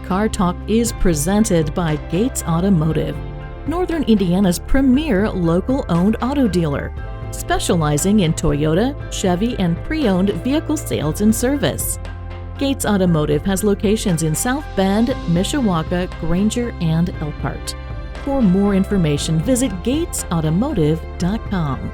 Car Talk is presented by Gates Automotive, Northern Indiana's premier local-owned auto dealer, specializing in Toyota, Chevy, and pre-owned vehicle sales and service. Gates Automotive has locations in South Bend, Mishawaka, Granger, and Elkhart. For more information, visit gatesautomotive.com.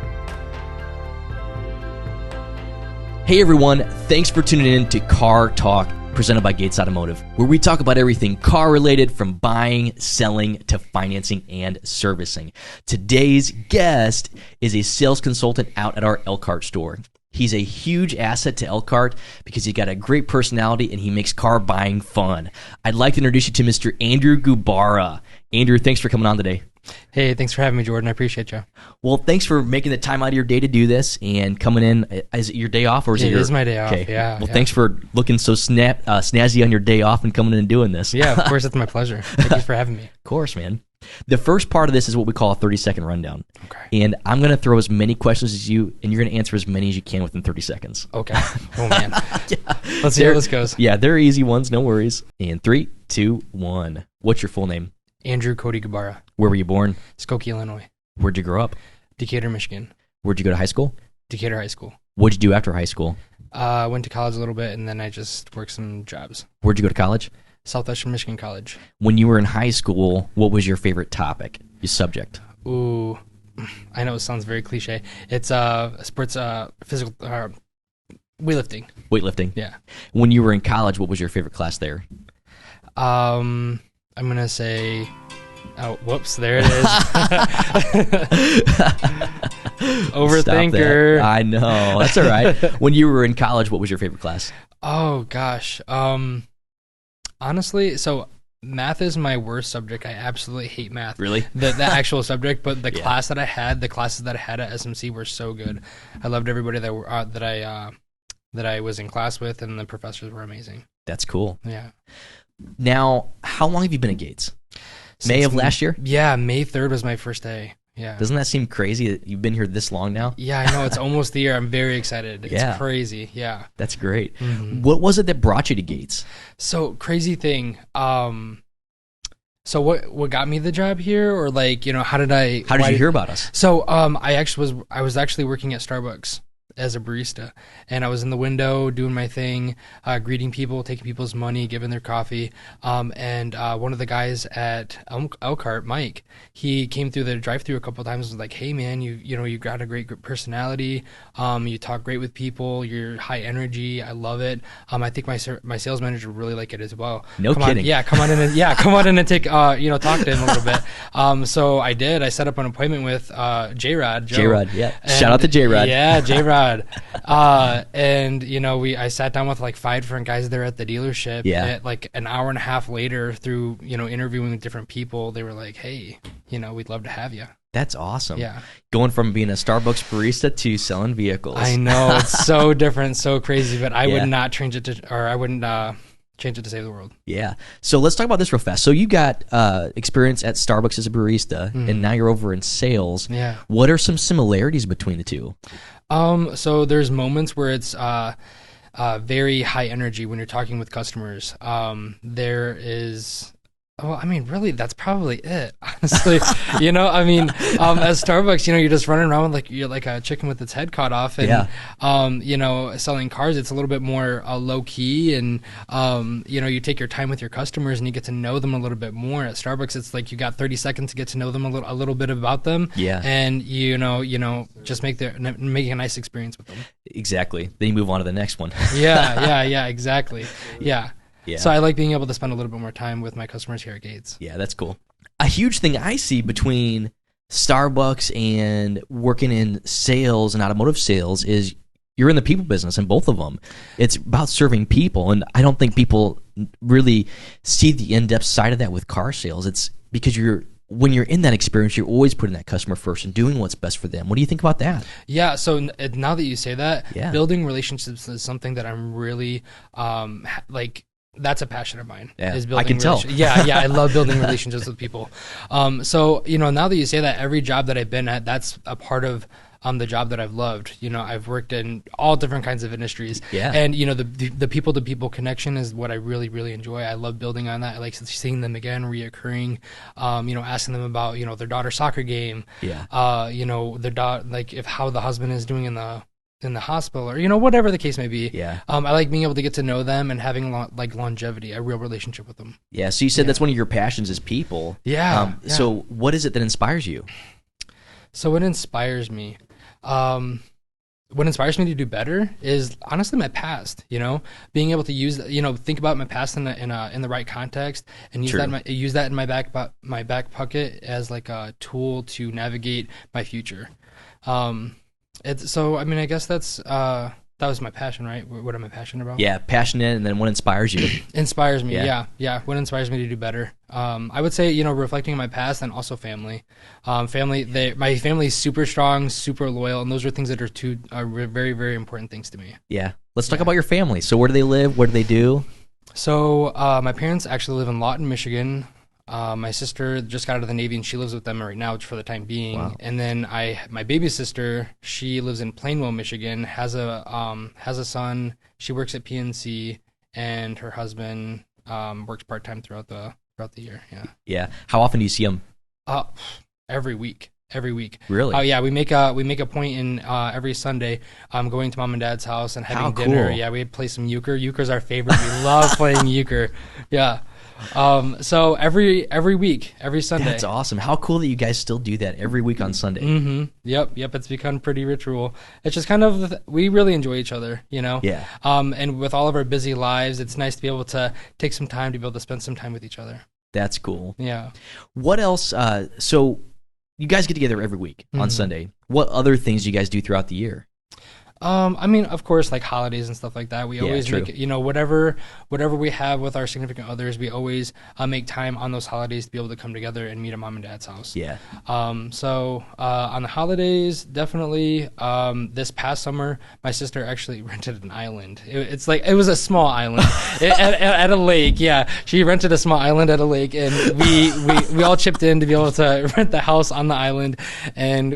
Hey everyone, thanks for tuning in to Car Talk, presented by Gates Automotive, where we talk about everything car related, from buying, selling, to financing and servicing. Today's guest is a sales consultant out at our Elkhart store. He's a huge asset to Elkhart because he's got a great personality and he makes car buying fun. I'd like to introduce you to Mr. Andrew Guebara. Andrew, thanks for coming on today. Hey, thanks for having me, Jordan. I appreciate you. Well, thanks for making the time out of your day to do this and coming in. Is it your day off or is it your... It is my day off, okay. Yeah. Well, thanks for looking so snazzy on your day off and coming in and doing this. Yeah, of course, it's my pleasure. Thank you for having me. Of course, man. The first part of this is what we call a 30-second rundown. Okay. And I'm going to throw as many questions as you, and you're going to answer as many as you can within 30 seconds. Okay. Oh, man. Yeah. Let's see how this goes. Yeah, they're easy ones. No worries. In 3, 2, 1. What's your full name? Andrew Cody Guebara. Where were you born? Skokie, Illinois. Where'd you grow up? Decatur, Michigan. Where'd you go to high school? Decatur High School. What'd you do after high school? Went to college a little bit, and then I just worked some jobs. Where'd you go to college? Southwestern Michigan College. When you were in high school, what was your favorite topic, your subject? Ooh, I know it sounds very cliche. It's sports, physical, weightlifting. Weightlifting? Yeah. When you were in college, what was your favorite class there? I'm going to say... Oh, whoops, there it is. Overthinker. I know. That's all right. When you were in college, what was your favorite class? Oh, gosh. Honestly, so math is my worst subject. I absolutely hate math. Really? The actual subject, but the Yeah. class that I had, the classes that I had at SMC were so good. I loved everybody that I was in class with, and the professors were amazing. That's cool. Yeah. Now, how long have you been at Gates? May of last year? Yeah, May 3rd was my first day. Yeah. Doesn't that seem crazy that you've been here this long now? Yeah, I know. It's almost the year. I'm very excited. It's Yeah. crazy. Yeah. That's great. Mhm. What was it that brought you to Gates? So, crazy thing. So what got me the job here, or like, how did you hear about us? So, I was actually working at Starbucks as a barista, and I was in the window doing my thing, greeting people, taking people's money, giving their coffee. And one of the guys at Elkhart, Mike, he came through the drive-thru a couple of times and was like, "Hey man, you got a great personality. You talk great with people. You're high energy. I love it. I think my sales manager would really like it as well." No kidding. Come on in and take talk to him a little bit. So I did. I set up an appointment with J-Rod. J-Rod, yeah. Shout out to J-Rod. Yeah, J-Rod. And I sat down with like 5 different guys there at the dealership. Yeah. And like an hour and a half later, through interviewing with different people, they were like, "Hey, we'd love to have you." That's awesome. Yeah. Going from being a Starbucks barista to selling vehicles. I know, it's so different, so crazy, but I Yeah. would not change it to change it to save the world. Yeah. So let's talk about this real fast. So you got experience at Starbucks as a barista, and now you're over in sales. Yeah. What are some similarities between the two? So there's moments where it's very high energy when you're talking with customers. There is... Well, I mean, really, that's probably it, honestly. At Starbucks, you're just running around like you're like a chicken with its head cut off, and selling cars, it's a little bit more low key, and you take your time with your customers and you get to know them a little bit more. At Starbucks, it's like you got 30 seconds to get to know them a little bit about them, and just making a nice experience with them. Exactly. Then you move on to the next one. Yeah, exactly. Yeah. Yeah. So I like being able to spend a little bit more time with my customers here at Gates. Yeah, that's cool. A huge thing I see between Starbucks and working in sales and automotive sales is you're in the people business in both of them. It's about serving people, and I don't think people really see the in-depth side of that with car sales. It's because when you're in that experience, you're always putting that customer first and doing what's best for them. What do you think about that? Yeah, so now that you say that, building relationships is something that I'm really that's a passion of mine. Yeah, is building I can tell. Yeah, I love building relationships with people. So now that you say that, every job that I've been at, that's a part of the job that I've loved. I've worked in all different kinds of industries. Yeah. And, the people to people connection is what I really, really enjoy. I love building on that. I like seeing them again, reoccurring, asking them about, their daughter's soccer game. Yeah. Their daughter, like if how the husband is doing in the hospital, or whatever the case may be. Yeah. I like being able to get to know them and having longevity, a real relationship with them. Yeah. So you said that's one of your passions is people. Yeah. So what is it that inspires you? So what inspires me? What inspires me to do better is honestly my past. Being able to use, think about my past in the right context and use that in my back pocket as like a tool to navigate my future. I guess that was my passion, right? What am I passionate about? Yeah, passionate, and then what inspires you? Inspires me, yeah. What inspires me to do better? I would say, reflecting on my past and also family. My family is super strong, super loyal, and those are things that are very, very important things to me. Yeah. Let's talk about your family. So where do they live? What do they do? So my parents actually live in Lawton, Michigan. My sister just got out of the Navy and she lives with them right now for the time being. Wow. And then my baby sister, she lives in Plainwell, Michigan, has a son. She works at PNC, and her husband works part-time throughout the year. Yeah. Yeah. How often do you see them? Every week. Really? Oh yeah, we make a point in every Sunday going to mom and dad's house and having dinner. Cool. Yeah, we play some euchre. Euchre's our favorite. We love playing euchre. Yeah. So every week, every Sunday. That's awesome. How cool that you guys still do that every week on Sunday. Mm-hmm. Yep. It's become pretty ritual. It's just kind of, we really enjoy each other, Yeah. And with all of our busy lives, it's nice to be able to take some time to be able to spend some time with each other. That's cool. Yeah. What else? So you guys get together every week on Sunday. What other things do you guys do throughout the year? Of course, like holidays and stuff like that. We always true. make, whatever we have with our significant others, we always make time on those holidays to be able to come together and meet at mom and dad's house. Yeah. So on the holidays, definitely. This past summer, my sister actually rented an island. It was a small island at a lake. Yeah, she rented a small island at a lake, and we all chipped in to be able to rent the house on the island, and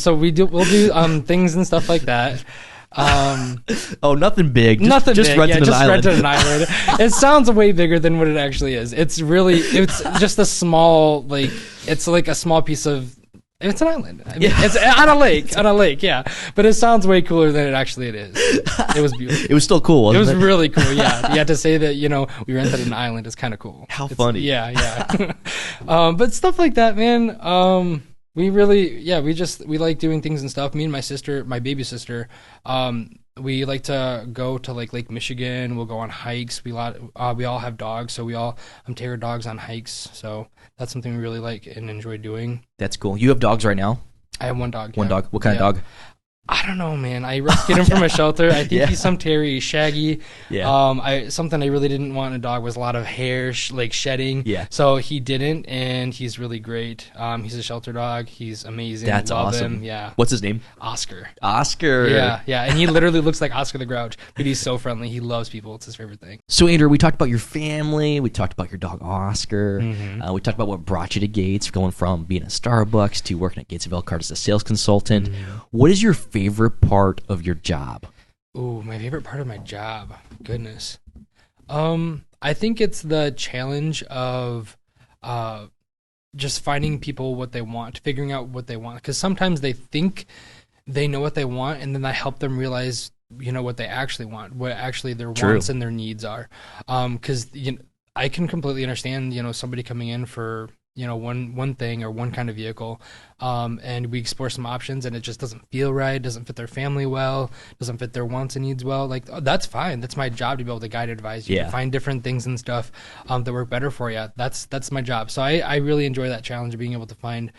so we'll do things and stuff like that. Nothing big. Nothing just big. Rented an island. Rented an island. It sounds way bigger than what it actually is. It's just a small, it's like a small piece of, it's an island. I mean, it's on a lake, yeah. But it sounds way cooler than it actually is. It was beautiful. It was still cool, wasn't it? It was really cool, yeah. Yeah, to say that, we rented an island is kind of cool. How funny. Yeah. But stuff like that, man, we like doing things and stuff. Me and my sister, my baby sister, we like to go to Lake Michigan. We'll go on hikes. We all have dogs, so we all take our dogs on hikes. So that's something we really like and enjoy doing. That's cool. You have dogs right now? I have one dog. One dog. What kind of dog? I don't know, man. I rescued him from a shelter. I think he's some terrier, shaggy. Yeah. Something I really didn't want in a dog was a lot of hair, shedding. Yeah. So he didn't, and he's really great. He's a shelter dog. He's amazing. That's Love awesome. him. Yeah. What's his name? Oscar. Yeah. And he literally looks like Oscar the Grouch, but he's so friendly. He loves people. It's his favorite thing. So, Andrew, we talked about your family. We talked about your dog, Oscar. Mm-hmm. We talked about what brought you to Gates, going from being at Starbucks to working at Gates of Elkhart as a sales consultant. Mm-hmm. What is your favorite part of your job? Ooh, my favorite part of my job. Goodness. I think it's the challenge of just finding people what they want, figuring out what they want. Because sometimes they think they know what they want, and then I help them realize, what they actually want, what actually their wants and their needs are. Because I can completely understand, somebody coming in for one thing or one kind of vehicle, and we explore some options and it just doesn't feel right, doesn't fit their family well, doesn't fit their wants and needs well. That's fine. That's my job to be able to guide and advise you, to find different things and stuff that work better for you. That's my job. So I really enjoy that challenge of being able to find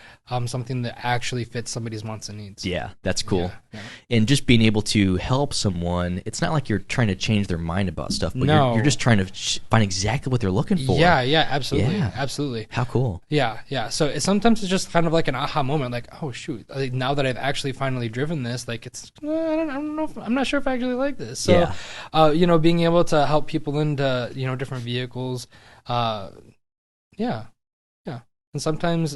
something that actually fits somebody's wants and needs. Yeah, that's cool. Yeah. And just being able to help someone, it's not like you're trying to change their mind about stuff, but you're just trying to find exactly what they're looking for. Yeah, absolutely. Yeah. Absolutely. How cool. Yeah. So sometimes it's just kind of like an aha moment, like, oh shoot, now that I've actually finally driven this, it's I don't know, I'm not sure if I actually like this. So, being able to help people into different vehicles, and sometimes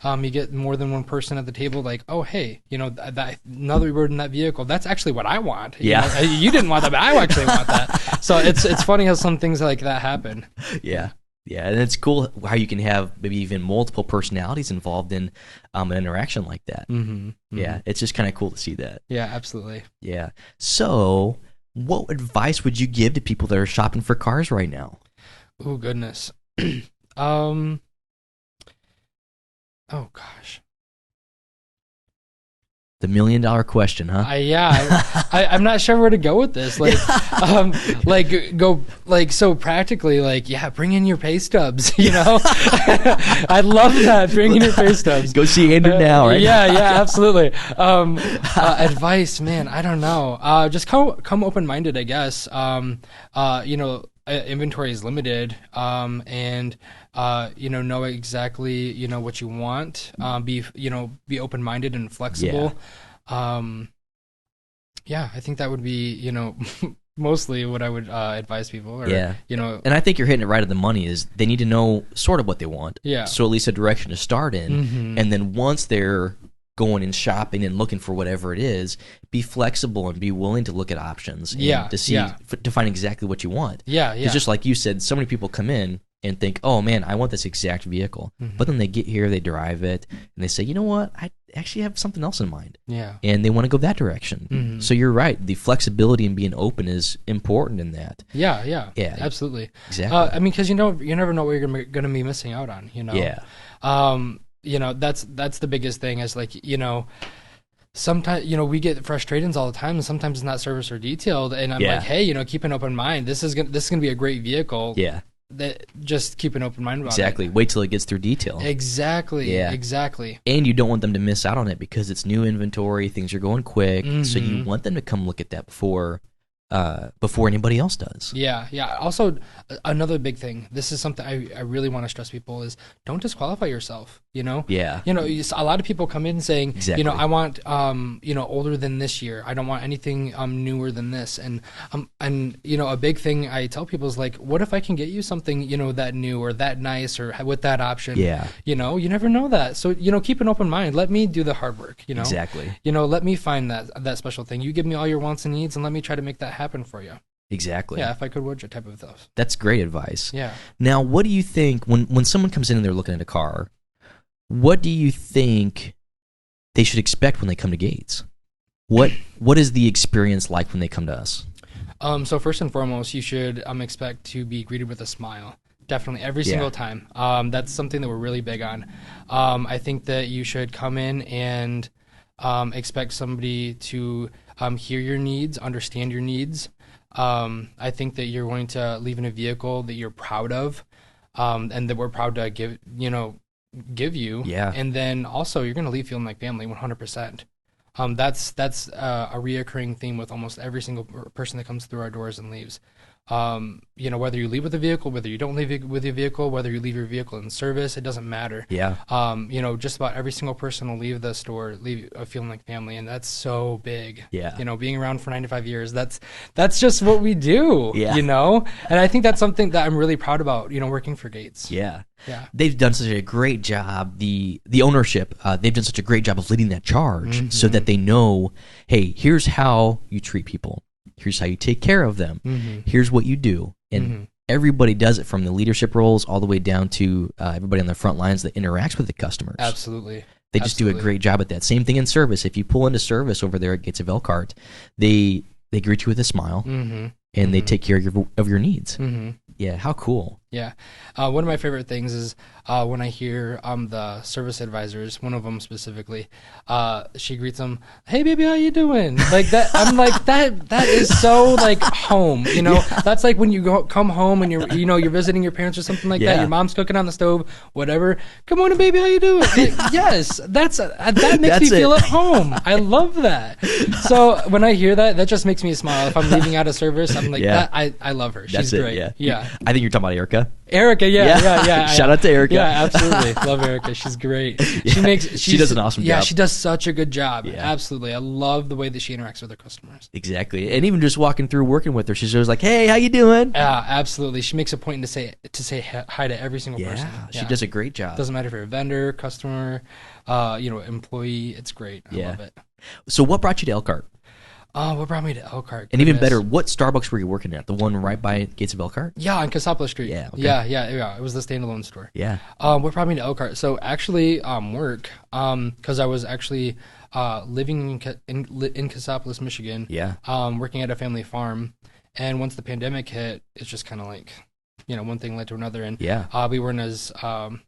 you get more than one person at the table, like, oh, hey, that another word in that vehicle, that's actually what I want. You didn't want that, but I actually want that. So it's funny how some things like that happen. Yeah. Yeah, and it's cool how you can have maybe even multiple personalities involved in an interaction like that. Yeah, it's just kind of cool to see that. Yeah, absolutely. Yeah. So, what advice would you give to people that are shopping for cars right now? Oh, goodness. Oh, gosh. The $1 million question, huh? I'm not sure where to go with this. So practically, bring in your pay stubs. I love that. Bring in your pay stubs. Go see Andrew now, right? Yeah, absolutely. Advice, man, I don't know. Just come open-minded, I guess. Inventory is limited, and know exactly what you want. Be open-minded and flexible. I think that would be mostly what I would advise people. And I think you're hitting it right at the money. Is they need to know sort of what they want. Yeah. So at least a direction to start in, and then once they're going and shopping and looking for whatever it is, be flexible and be willing to look at options to find exactly what you want. Because just like you said, so many people come in and think, oh man, I want this exact vehicle. But then they get here, they drive it, and they say, you know what, I actually have something else in mind. And they want to go that direction. So you're right, the flexibility and being open is important in that. Yeah, absolutely. Exactly. Because you never know what you're going to be missing out on. That's the biggest thing is sometimes, we get frustrations all the time, and sometimes it's not service or detailed. And I'm like, hey, keep an open mind. This is gonna be a great vehicle. That just keep an open mind about it. Wait till it gets through detail. Exactly. And you don't want them to miss out on it because it's new inventory. Things are going quick, so you want them to come look at that before anybody else does. Yeah. Also, another big thing. This is something I really want to stress people is don't disqualify yourself. A lot of people come in saying, I want, older than this year. I don't want anything newer than this. And a big thing I tell people is like, what if I can get you something, that new or that nice or with that option? You never know that. So, keep an open mind. Let me do the hard work, Exactly. Let me find that special thing. You give me all your wants and needs and let me try to make that happen for you. Exactly. Yeah, if I could, would you type of those. That's great advice. Yeah. Now, what do you think when someone comes in and they're looking at a car, what do you think they should expect when they come to Gates? What is the experience like when they come to us? So first and foremost, you should expect to be greeted with a smile. Definitely, every single time. That's something that we're really big on. I think that you should come in and expect somebody to hear your needs, understand your needs. I think that you're going to leave in a vehicle that you're proud of, and that we're proud to give you. Yeah. And then also you're going to leave feeling like family 100%. That's a reoccurring theme with almost every single person that comes through our doors and leaves. Whether you leave with a vehicle, whether you don't leave with your vehicle, whether you leave your vehicle in service, it doesn't matter. Yeah. Just about every single person will leave the store feeling like family, and that's so big. Yeah. Being around for 95 years, that's just what we do. Yeah. And I think that's something that I'm really proud about. Working for Gates. Yeah. Yeah. They've done such a great job. The ownership, they've done such a great job of leading that charge, so that they know, hey, here's how you treat people. Here's how you take care of them. Here's what you do. And everybody does it, from the leadership roles all the way down to everybody on the front lines that interacts with the customers. Absolutely. They just do a great job at that. Same thing in service. If you pull into service over there at Gates of Elkhart, they greet you with a smile, and they take care of your needs. Yeah, how cool. Yeah. One of my favorite things is when I hear the service advisors, one of them specifically, she greets them, "Hey baby, how you doing?" Like that. I'm like, that is so like home, That's like when you come home and you're visiting your parents or something like that. Your mom's cooking on the stove, whatever. "Good morning, baby, how you doing?" Yes, that makes me feel at home. I love that. So when I hear that just makes me smile. If I'm leaving out of service, I'm like, I love her. She's great. Yeah. I think you're talking about Erica. Erica. Erica, yeah. Shout out to Erica. Yeah, absolutely. Love Erica. She's great. She does an awesome job. Yeah, she does such a good job. Yeah. Absolutely. I love the way that she interacts with her customers. Exactly. And even just walking through working with her, she's always like, "Hey, how you doing?" Yeah, absolutely. She makes a point to say hi to every single person. She does a great job. Doesn't matter if you're a vendor, customer, employee. It's great. I love it. So what brought you to Elkhart? What brought me to Elkhart? And even better, what Starbucks were you working at? The one right by Gates of Elkhart? Yeah, on Casapla Street. Yeah, okay. Yeah. It was the standalone store. Yeah. What brought me to Elkhart? So actually, work. Because I was actually living in Casapla, Michigan. Yeah. Working at a family farm, and once the pandemic hit, it's just kind of like, one thing led to another, and we weren't as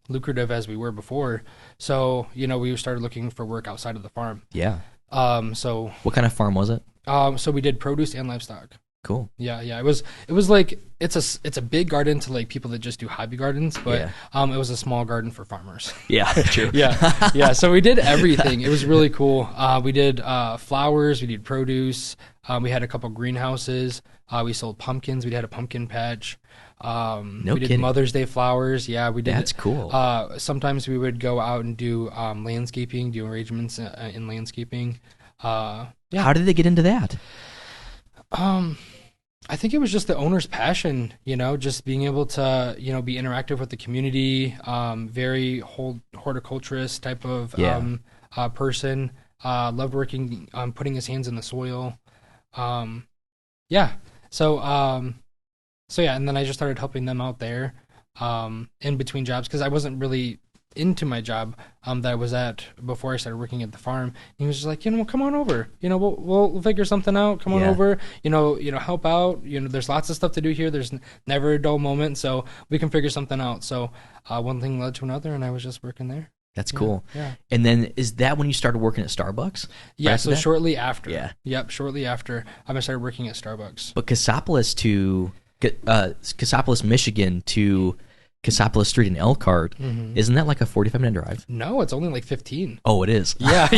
lucrative as we were before. So we started looking for work outside of the farm. Yeah. So what kind of farm was it? So we did produce and livestock. Cool. Yeah. It was like it's a big garden to like people that just do hobby gardens, but it was a small garden for farmers. Yeah, true. Yeah. So we did everything. It was really cool. We did flowers. We did produce. We had a couple greenhouses. We sold pumpkins. We had a pumpkin patch. We did Mother's Day flowers. Yeah, we did. That's cool. Sometimes we would go out and do landscaping, do arrangements in landscaping. How did they get into that? I think it was just the owner's passion, just being able to, be interactive with the community, very horticulturist type of person, loved working, putting his hands in the soil. So yeah, and then I just started helping them out there in between jobs because I wasn't really into my job that I was at before I started working at the farm. And he was just like, come on over. We'll figure something out. Come on over. Help out. There's lots of stuff to do here. There's never a dull moment, so we can figure something out. So one thing led to another, and I was just working there. That's cool. Yeah. And then is that when you started working at Starbucks? Yeah, so shortly after. Yeah. Yep, shortly after I started working at Starbucks. But Cassopolis, Michigan to Cassopolis Street in Elkhart, isn't that like a 45-minute drive? No, it's only like 15. Oh, it is? Yeah.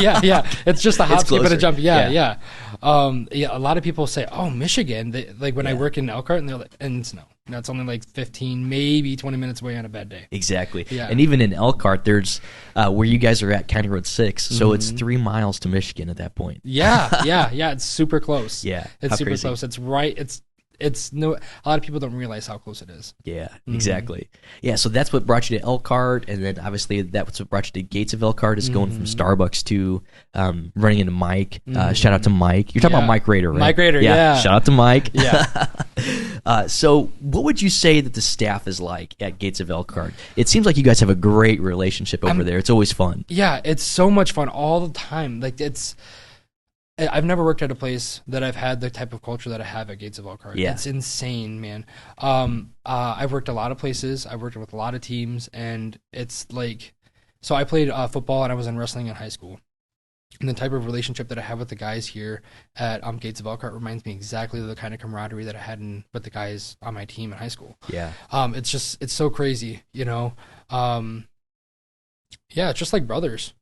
It's just a hop, skip, and a jump. Yeah. A lot of people say, oh, Michigan. I work in Elkhart, and they're like, and no, it's only like 15, maybe 20 minutes away on a bad day. Exactly. Yeah. And even in Elkhart, there's where you guys are at, County Road 6, so it's 3 miles to Michigan at that point. Yeah. It's super close. Yeah. It's super close. It's right. It's a lot of people don't realize how close it is. Yeah, exactly. Yeah, so that's what brought you to Elkhart, and then obviously that's what brought you to Gates of Elkhart is going from Starbucks to running into Mike. Shout out to Mike. You're talking about Mike Rader, right? Mike Rader, yeah. Shout out to Mike. Yeah. So what would you say that the staff is like at Gates of Elkhart? It seems like you guys have a great relationship over there. It's always fun. Yeah, it's so much fun all the time. I've never worked at a place that I've had the type of culture that I have at Gates of Elkhart. Yeah. It's insane, man. I've worked a lot of places. I've worked with a lot of teams, and it's like, so I played football and I was in wrestling in high school. And the type of relationship that I have with the guys here at Gates of Elkhart reminds me exactly of the kind of camaraderie that I had with the guys on my team in high school. Yeah. It's so crazy, Yeah, it's just like brothers,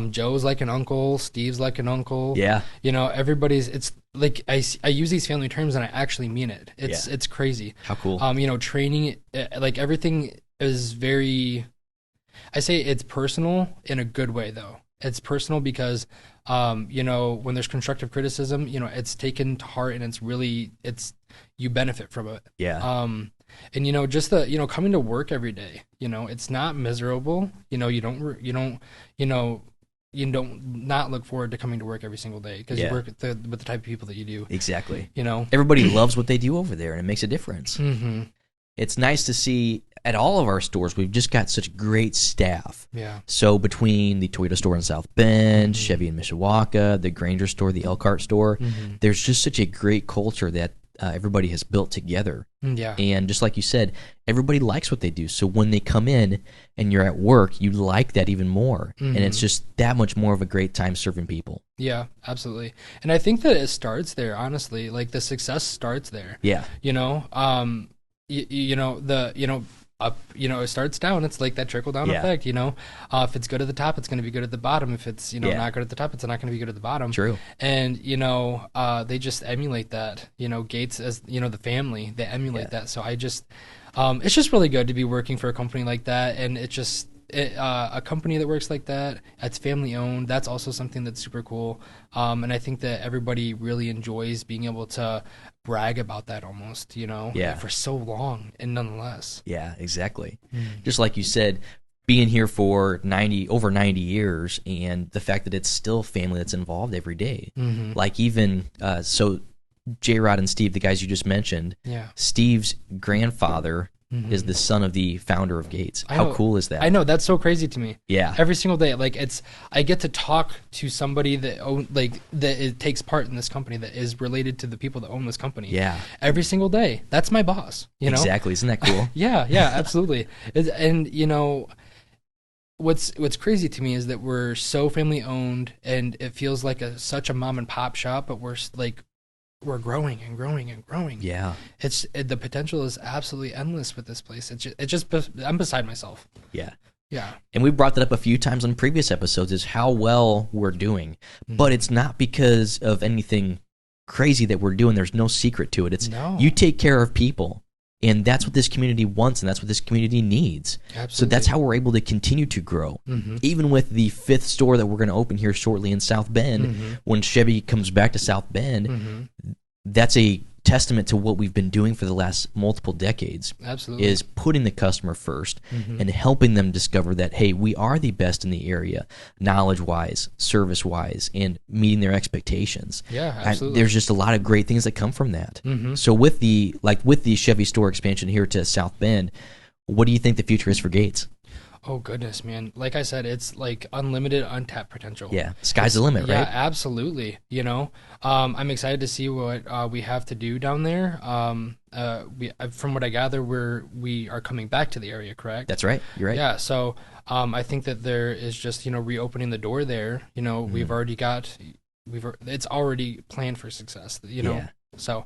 Joe's like an uncle, Steve's like an uncle. Yeah. Everybody's, it's like, I use these family terms and I actually mean it. It's crazy. How cool. Training, like everything is very, I say it's personal in a good way though. It's personal because, when there's constructive criticism, it's taken to heart and you benefit from it. Yeah. And just the coming to work every day, it's not miserable. You don't not look forward to coming to work every single day because you work with the type of people that you do. Exactly. Everybody loves what they do over there, and it makes a difference. Mm-hmm. It's nice to see at all of our stores, we've just got such great staff. Yeah. So between the Toyota store in South Bend, Chevy in Mishawaka, the Granger store, the Elkhart store, there's just such a great culture that everybody has built together. Yeah. And just like you said, everybody likes what they do. So when they come in and you're at work, you like that even more. And it's just that much more of a great time serving people. Yeah, absolutely. And I think that it starts there, honestly. Like the success starts there. Yeah. up, it starts down. It's like that trickle down effect, if it's good at the top, it's going to be good at the bottom. If it's, not good at the top, it's not going to be good at the bottom. True. And, they just emulate that, Gates as, the family, they emulate that. So it's just really good to be working for a company like that. And a company that works like that, it's family owned. That's also something that's super cool. And I think that everybody really enjoys being able to brag about that almost, for so long and nonetheless. Yeah, exactly. Just like you said, being here for over 90 years and the fact that it's still family that's involved every day. Like even, so J-Rod and Steve, the guys you just mentioned, Steve's grandfather is the son of the founder of Gates. How cool is that? I know, that's so crazy to me. Yeah. Every single day, like I get to talk to somebody that it takes part in this company that is related to the people that own this company. Yeah. Every single day. That's my boss, Exactly. Isn't that cool? Yeah, absolutely. And what's crazy to me is that we're so family owned and it feels like such a mom and pop shop, but we're growing and growing and growing. Yeah. The potential is absolutely endless with this place. I'm beside myself. Yeah. Yeah. And we brought that up a few times on previous episodes is how well we're doing. But it's not because of anything crazy that we're doing. There's no secret to it. You take care of people. And that's what this community wants, and that's what this community needs. Absolutely. So that's how we're able to continue to grow. Even with the 5th store that we're going to open here shortly in South Bend, when Chevy comes back to South Bend, that's a testament to what we've been doing for the last multiple decades. Absolutely. Is putting the customer first and helping them discover that, hey, we are the best in the area, knowledge-wise, service-wise, and meeting their expectations. Yeah, absolutely. There's just a lot of great things that come from that. So with the Chevy store expansion here to South Bend, what do you think the future is for Gates? Oh, goodness, man. Like I said, it's like unlimited, untapped potential. Yeah, sky's the limit, right? Yeah, absolutely. I'm excited to see what we have to do down there. From what I gather, we are coming back to the area, correct? That's right. You're right. Yeah, so I think that there is just, reopening the door there. We've already it's already planned for success, Yeah. So,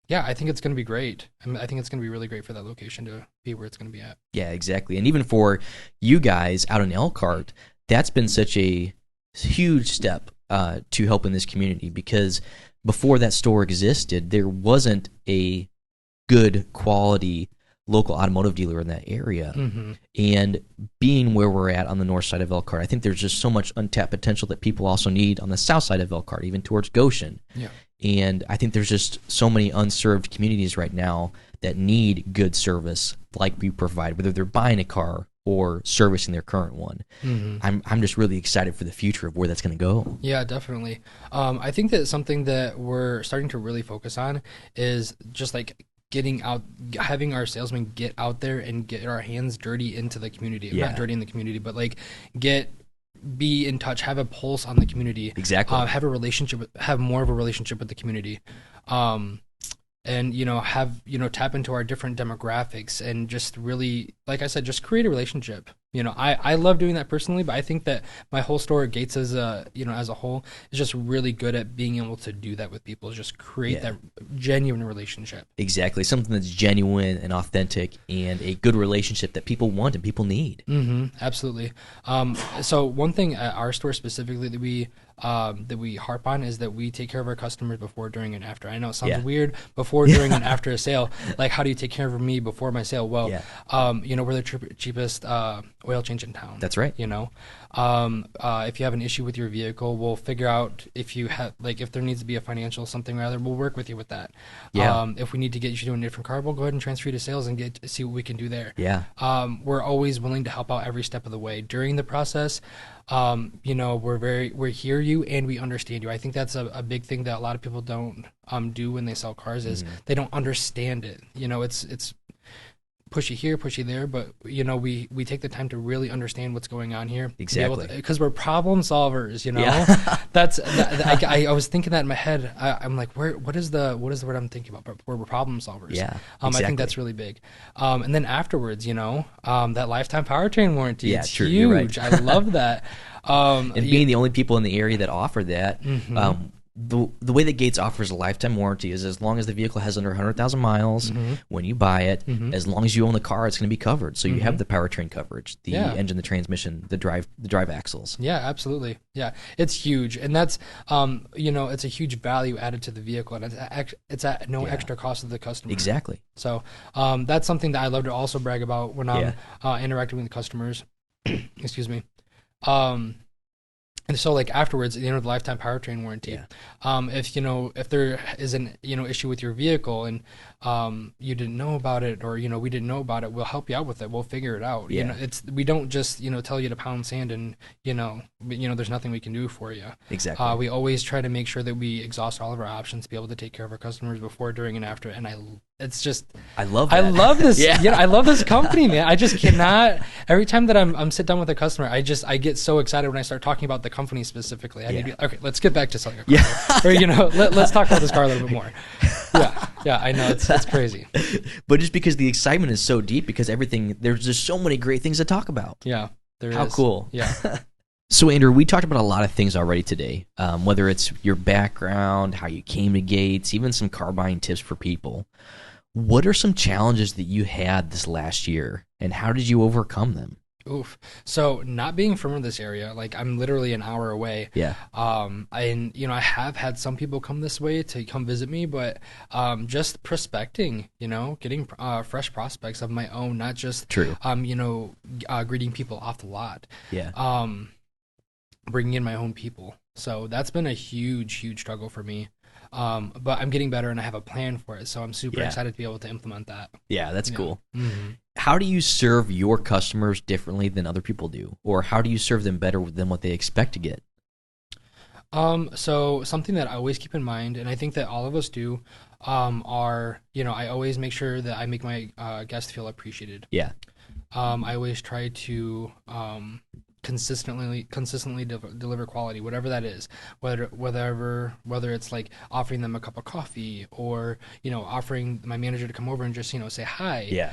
yeah, I think it's going to be great. I think it's going to be really great for that location to be where it's going to be at. Yeah, exactly. And even for you guys out in Elkhart, that's been such a huge step to helping this community, because before that store existed, there wasn't a good quality local automotive dealer in that area. And being where we're at on the north side of Elkhart, I think there's just so much untapped potential that people also need on the south side of Elkhart, even towards Goshen. Yeah. And I think there's just so many unserved communities right now that need good service like we provide, whether they're buying a car or servicing their current one. I'm just really excited for the future of where that's going to go. Yeah, definitely. I think that something that we're starting to really focus on is just like getting out, having our salesmen get out there and get our hands dirty into the community. Yeah. Not dirty in the community, but like be in touch, have a pulse on the community. Exactly. Have more of a relationship with the community. And tap into our different demographics and just really, like I said, just create a relationship. I love doing that personally, but I think that my whole store, Gates as a whole, is just really good at being able to do that with people, just create that genuine relationship. Exactly. Something that's genuine and authentic and a good relationship that people want and people need. Absolutely. So one thing at our store specifically that we harp on is that we take care of our customers before, during, and after. I know it sounds weird, before, during, and after a sale. Like, how do you take care of me before my sale? Well, we're the cheapest oil change in town. That's right. If you have an issue with your vehicle, we'll figure out if you have, if there needs to be a financial something rather, we'll work with you with that. If we need to get you to a different car, we'll go ahead and transfer you to sales and see what we can do there. We're always willing to help out every step of the way during the process. We hear you and we understand you. I think that's a big thing that a lot of people don't do when they sell cars is they don't understand it. It's pushy here, pushy there, but we take the time to really understand what's going on here. Exactly. Because we're problem solvers. I was thinking that in my head. I'm like, what is the word I'm thinking about? But we're problem solvers. Yeah. I think that's really big. And then afterwards, that lifetime powertrain warranty. It's huge. Right. I love that. And being the only people in the area that offer that, the way that Gates offers a lifetime warranty is as long as the vehicle has under 100,000 miles when you buy it, as long as you own the car, it's going to be covered. So you have the powertrain coverage, the engine, the transmission, the drive axles. Yeah, absolutely. Yeah, it's huge, and that's it's a huge value added to the vehicle, and it's at no extra cost to the customer. Exactly. So that's something that I love to also brag about when I'm interacting with customers. Excuse me. And so, like, afterwards, the lifetime powertrain warranty. If there is an issue with your vehicle and you didn't know about it, or we didn't know about it, we'll help you out with it. We'll figure it out. We don't just tell you to pound sand and there's nothing we can do for you. Exactly. We always try to make sure that we exhaust all of our options to be able to take care of our customers before, during, and after. And I love that. I love this. I love this company, man. I just cannot. Every time that I'm sit down with a customer, I get so excited when I start talking about the company specifically. I need to be, okay, let's get back to selling a car. Or let's talk about this car a little bit more. Yeah, I know it's crazy. But just because the excitement is so deep, because there's just so many great things to talk about. Yeah, there is. How cool. Yeah. So, Andrew, we talked about a lot of things already today, whether it's your background, how you came to Gates, even some car buying tips for people. What are some challenges that you had this last year, and how did you overcome them? Oof. So not being from this area, like I'm literally an hour away. Yeah. I have had some people come this way to come visit me, but just prospecting, getting fresh prospects of my own, not just True. Greeting people off the lot. Yeah. Bringing in my own people. So that's been a huge, huge struggle for me. But I'm getting better and I have a plan for it. So I'm super excited to be able to implement that. Yeah, that's cool. Mm-hmm. How do you serve your customers differently than other people do? Or how do you serve them better than what they expect to get? So something that I always keep in mind, and I think that all of us do, are, I always make sure that I make my guests feel appreciated. Yeah. I always try to consistently deliver quality, whatever that is, whether it's like offering them a cup of coffee or offering my manager to come over and just say hi. Yeah.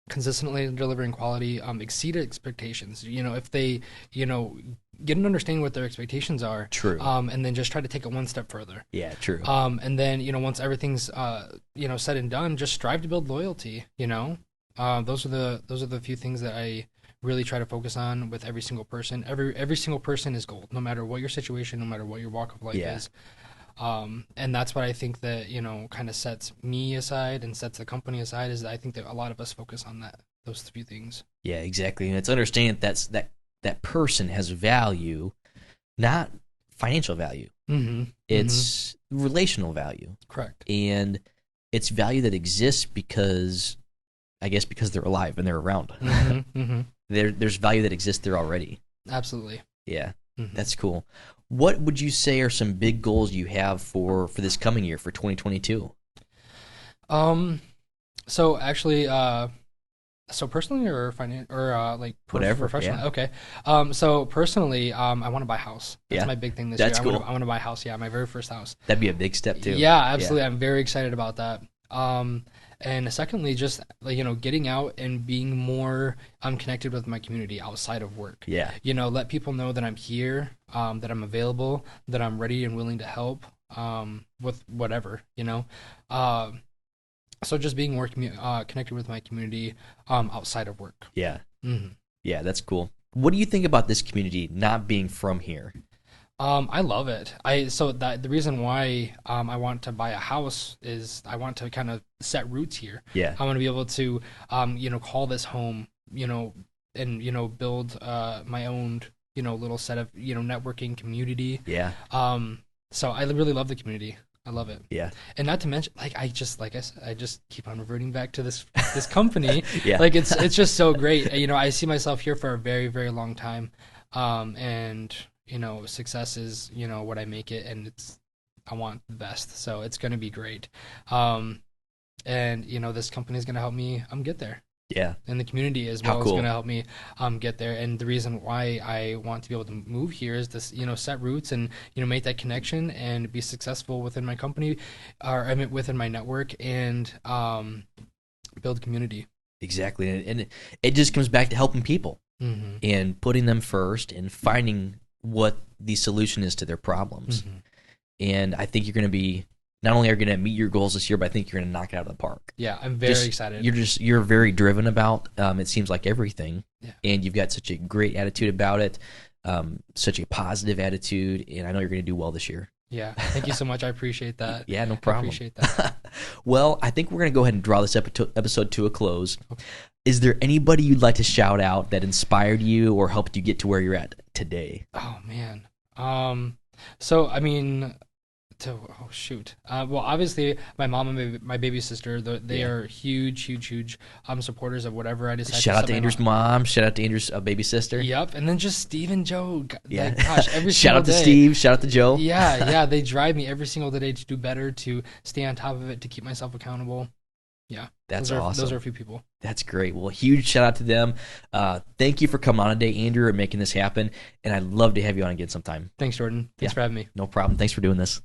Consistently delivering quality, exceed expectations. If they get an understanding what their expectations are. True. And then just try to take it one step further. Yeah, true. And then once everything's said and done, just strive to build loyalty. Those are the few things that I really try to focus on with every single person. Every single person is gold, no matter what your situation, no matter what your walk of life is. And that's what I think that, kind of sets me aside and sets the company aside, is that I think that a lot of us focus on those few things. Yeah, exactly. And it's understanding that person has value, not financial value. Mm-hmm. It's relational value. Correct. And it's value that exists because they're alive and they're around. Mm-hmm. Mm-hmm. There's value that exists there already. Absolutely. Yeah, mm-hmm. That's cool. What would you say are some big goals you have for this coming year, for 2022? So actually, so personally or like whatever, professionally? Yeah. Okay. So personally, I want to buy a house. That's my big thing this year. That's cool. I want to buy a house. Yeah, my very first house. That'd be a big step too. Yeah, absolutely. Yeah. I'm very excited about that. And secondly, just getting out and being more connected with my community outside of work. Yeah. Let people know that I'm here, that I'm available, that I'm ready and willing to help with whatever. So just being more connected with my community outside of work. Yeah. Mm-hmm. Yeah, that's cool. What do you think about this community not being from here? I love it. The reason why I want to buy a house is I want to kind of set roots here. Yeah. I want to be able to call this home, and build my own little set of networking community. Yeah. So I really love the community. I love it. Yeah. And not to mention, like I said, I just keep on reverting back to this company. Yeah. Like it's just so great. I see myself here for a very, very long time. And success is, what I make it, and I want the best. So it's going to be great. And this company is going to help me get there. Yeah. And the community as well is going to help me get there. And the reason why I want to be able to move here is to set roots and make that connection and be successful within my company, or within my network, and build community. Exactly. And it just comes back to helping people. Mm-hmm. And putting them first and finding what the solution is to their problems. Mm-hmm. And I think you're going to be, not only are you going to meet your goals this year, but I think you're going to knock it out of the park. Yeah, I'm very excited. You're very driven about, it seems like, everything. Yeah. And you've got such a great attitude about it, such a positive attitude, and I know you're going to do well this year. Yeah, thank you so much. I appreciate that. Yeah, no problem. I appreciate that. Well, I think we're going to go ahead and draw this episode to a close. Is there anybody you'd like to shout out that inspired you or helped you get to where you're at today? Oh, man. So, I mean, well, obviously, my mom and my baby sister, they are huge supporters of whatever I decide. Shout out to Andrew's mom. Shout out to Andrew's baby sister. Yep, and then just Steve and Joe. Yeah. Gosh, every shout single out to day. Steve. Shout out to Joe. Yeah, they drive me every single day to do better, to stay on top of it, to keep myself accountable. Yeah, that's awesome. Those are a few people. That's great. Well, huge shout out to them. Thank you for coming on today, Andrew, and making this happen. And I'd love to have you on again sometime. Thanks, Jordan. Thanks for having me. No problem. Thanks for doing this.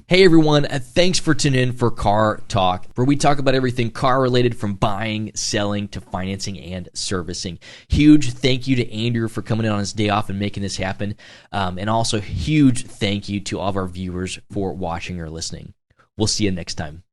Hey everyone, thanks for tuning in for Car Talk, where we talk about everything car related, from buying, selling, to financing and servicing. Huge thank you to Andrew for coming in on his day off and making this happen. And also huge thank you to all of our viewers for watching or listening. We'll see you next time.